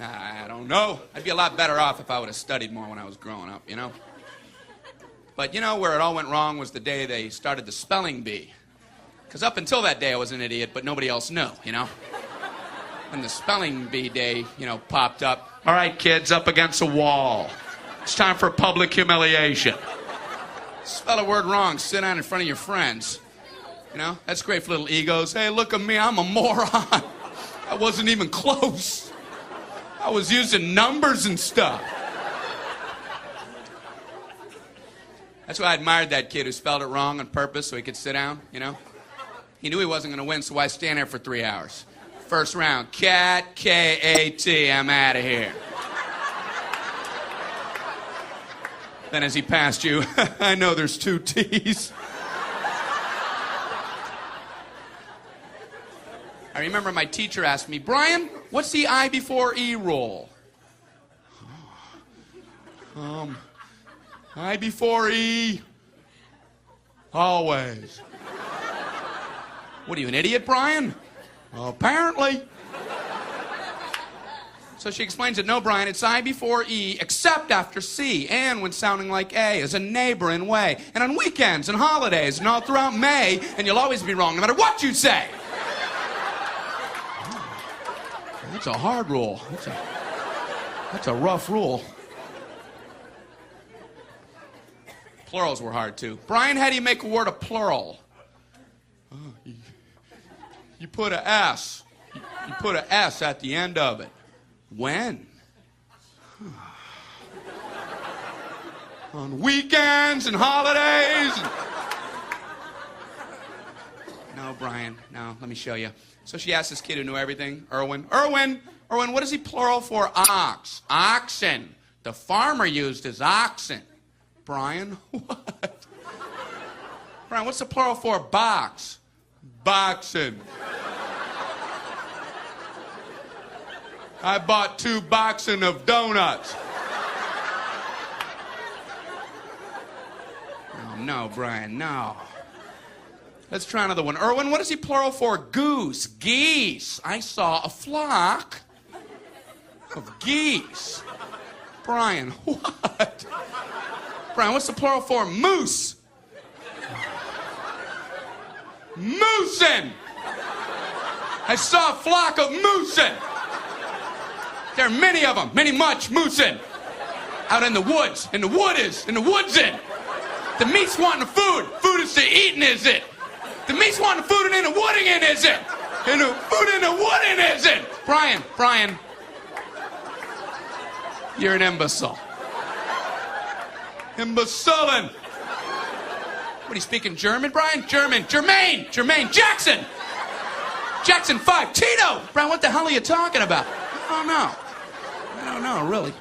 I don't know. I'd be a lot better off if I would have studied more when I was growing up, you know? But you know where it all went wrong was the day they started the spelling bee. Because up until that day I was an idiot, but nobody else knew, you know? When the spelling bee day, you know, popped up. All right, kids, up against a wall. It's time for public humiliation. Spell a word wrong, sit down in front of your friends. You know, that's great for little egos. Hey, look at me, I'm a moron. I wasn't even close. I was using numbers and stuff. That's why I admired that kid who spelled it wrong on purpose so he could sit down, you know? He knew he wasn't going to win, so why stand there for 3 hours? First round, cat, K-A-T, I'm out of here. Then as he passed you, I know there's 2 T's. I remember my teacher asked me, Brian, what's the I before E rule? I before E, always. What are you, an idiot, Brian? Well, apparently. So she explains it, no, Brian, it's I before E, except after C, and when sounding like A, as a neighboring way, and on weekends and holidays, and all throughout May, and you'll always be wrong, no matter what you say. That's a hard rule. That's a rough rule. Plurals were hard, too. Brian, how do you make a word a plural? You put a S. You put a S at the end of it. When? On weekends and holidays. No, Brian, no, let me show you. So she asked this kid who knew everything, Erwin, what is he plural for? Ox. Oxen. The farmer used his oxen. Brian, what? Brian, what's the plural for box? Boxen. I bought 2 boxen of donuts. Oh, no, Brian, no. Let's try another one. Erwin, what is he plural for? Goose. Geese. I saw a flock of geese. Brian, what? Brian, what's the plural for? Moose. Moosin. I saw a flock of moosin. There are many of them, much moosin. Out in the woods, in the woodsin. The meat's wanting the food. Food is to eating, is it? The meat's wanting the food and in the wooding in, is it? And the food in the wooding, is it? Brian. You're an imbecile. Imbecilin'. What, are you speaking German, Brian? Germaine, Jackson 5, Tito. Brian, what the hell are you talking about? I don't know, really.